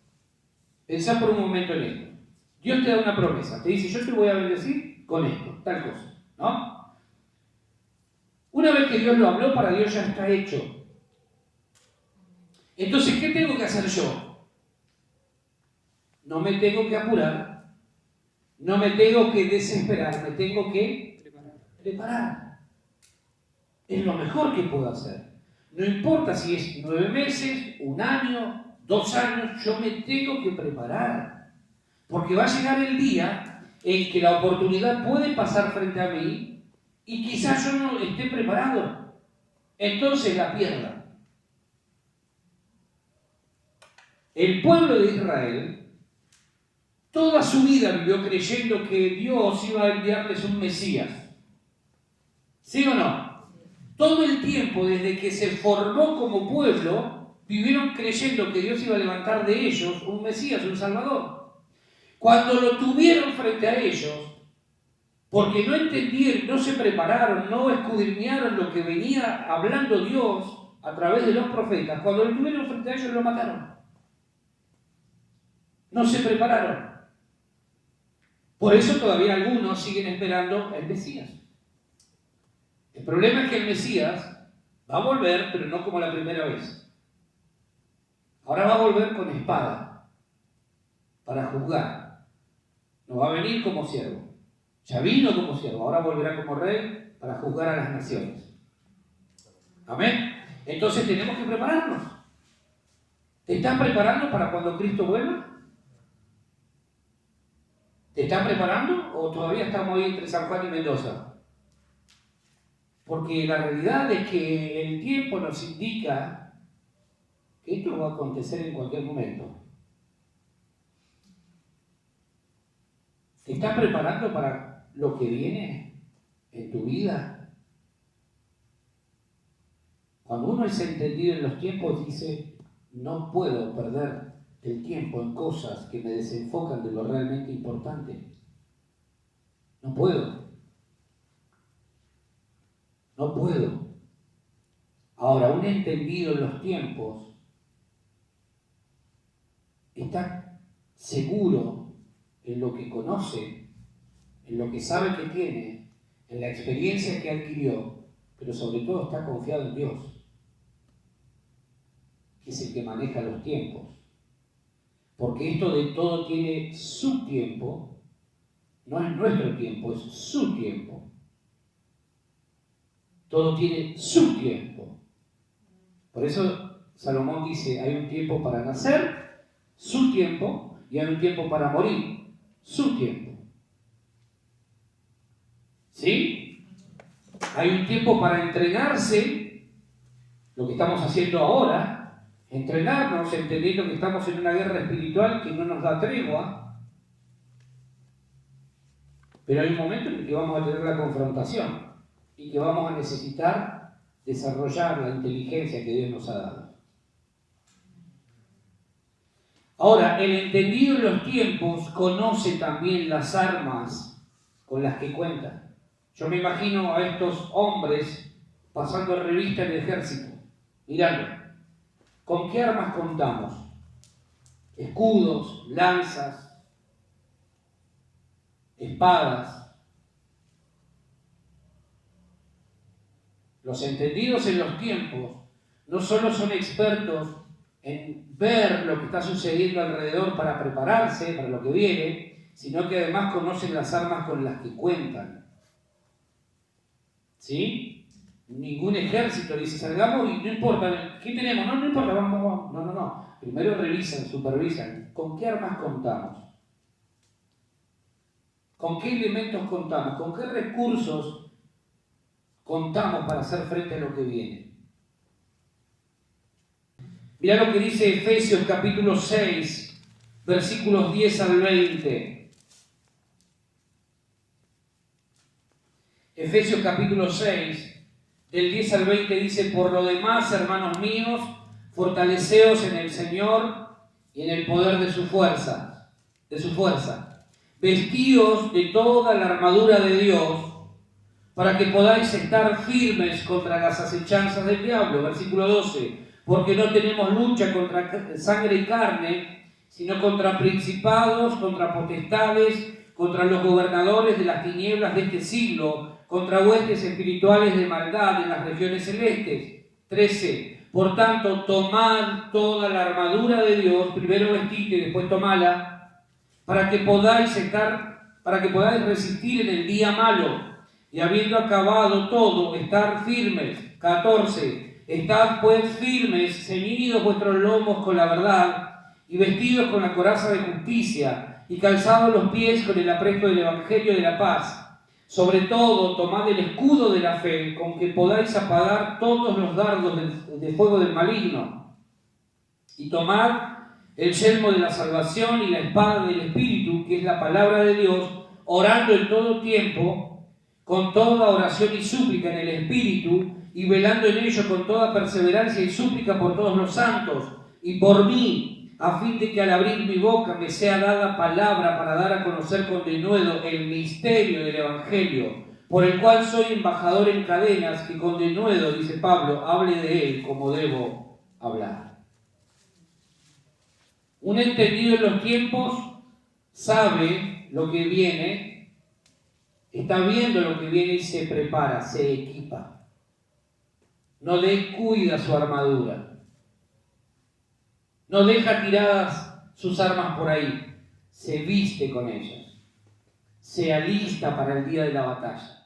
Pensá por un momento en esto. Dios te da una promesa. Te dice, yo te voy a bendecir con esto, tal cosa, ¿no? Una vez que Dios lo habló, para Dios ya está hecho. Entonces, ¿qué tengo que hacer yo? No me tengo que apurar, no me tengo que desesperar, me tengo que preparar. Es lo mejor que puedo hacer. No importa si es 9 meses, 1 año, 2 años, yo me tengo que preparar. Porque va a llegar el día en que la oportunidad puede pasar frente a mí y quizás yo no esté preparado. Entonces la pierda. El pueblo de Israel toda su vida vivió creyendo que Dios iba a enviarles un Mesías. ¿Sí o no? Todo el tiempo, desde que se formó como pueblo, vivieron creyendo que Dios iba a levantar de ellos un Mesías, un Salvador. Cuando lo tuvieron frente a ellos, porque no entendieron, no se prepararon, no escudriñaron lo que venía hablando Dios a través de los profetas, cuando lo tuvieron frente a ellos lo mataron. No se prepararon. Por eso todavía algunos siguen esperando el Mesías. El problema es que el Mesías va a volver, pero no como la primera vez. Ahora va a volver con espada para juzgar. No va a venir como siervo. Ya vino como siervo, ahora volverá como rey para juzgar a las naciones. Amén. Entonces tenemos que prepararnos. ¿Te estás preparando para cuando Cristo vuelva? ¿Te estás preparando o todavía estamos ahí entre San Juan y Mendoza? Porque la realidad es que el tiempo nos indica que esto va a acontecer en cualquier momento. ¿Te estás preparando para lo que viene en tu vida? Cuando uno es entendido en los tiempos, dice, no puedo perder el tiempo en cosas que me desenfocan de lo realmente importante. No puedo. No puedo. Ahora, un entendido en los tiempos está seguro en lo que conoce, en lo que sabe que tiene, en la experiencia que adquirió, pero sobre todo está confiado en Dios, que es el que maneja los tiempos. Porque esto de todo tiene su tiempo, no es nuestro tiempo, es su tiempo. Todo tiene su tiempo. Por eso Salomón dice, hay un tiempo para nacer, su tiempo, y hay un tiempo para morir, su tiempo. ¿Sí? Hay un tiempo para entrenarse, lo que estamos haciendo ahora, entrenarnos, entendiendo que estamos en una guerra espiritual que no nos da tregua, pero hay un momento en el que vamos a tener la confrontación y que vamos a necesitar desarrollar la inteligencia que Dios nos ha dado. Ahora, el entendido en los tiempos conoce también las armas con las que cuenta. Yo me imagino a estos hombres pasando revista en el ejército, mirando, ¿con qué armas contamos? Escudos, lanzas, espadas. Los entendidos en los tiempos no solo son expertos en ver lo que está sucediendo alrededor para prepararse para lo que viene, sino que además conocen las armas con las que cuentan. ¿Sí? Ningún ejército dice, salgamos y no importa, ¿qué tenemos? No importa, vamos. No. Primero revisan, supervisan. ¿Con qué armas contamos? ¿Con qué elementos contamos? ¿Con qué recursos contamos para hacer frente a lo que viene? Mirá lo que dice Efesios capítulo 6, versículos 10 al 20. Efesios capítulo 6, del 10 al 20 dice, por lo demás, hermanos míos, fortaleceos en el Señor y en el poder de su fuerza. Vestíos de toda la armadura de Dios, para que podáis estar firmes contra las acechanzas del diablo. Versículo 12. Porque no tenemos lucha contra sangre y carne, sino contra principados, contra potestades, contra los gobernadores de las tinieblas de este siglo, contra huestes espirituales de maldad en las regiones celestes. 13. Por tanto, tomad toda la armadura de Dios, primero vestid y después tomadla, para que podáis resistir en el día malo, y habiendo acabado todo, estar firmes. 14. Estad pues firmes, ceñidos vuestros lomos con la verdad, y vestidos con la coraza de justicia, y calzados los pies con el apresto del Evangelio de la paz. Sobre todo, tomad el escudo de la fe, con que podáis apagar todos los dardos de fuego del maligno. Y tomad el yelmo de la salvación y la espada del Espíritu, que es la palabra de Dios, orando en todo tiempo, con toda oración y súplica en el Espíritu, y velando en ello con toda perseverancia y súplica por todos los santos, y por mí, a fin de que al abrir mi boca me sea dada palabra para dar a conocer con denuedo el misterio del Evangelio, por el cual soy embajador en cadenas, que con denuedo, dice Pablo, hable de él como debo hablar. Un entendido en los tiempos sabe lo que viene, está viendo lo que viene y se prepara, se equipa. No descuida su armadura. No deja tiradas sus armas por ahí. Se viste con ellas. Se alista para el día de la batalla.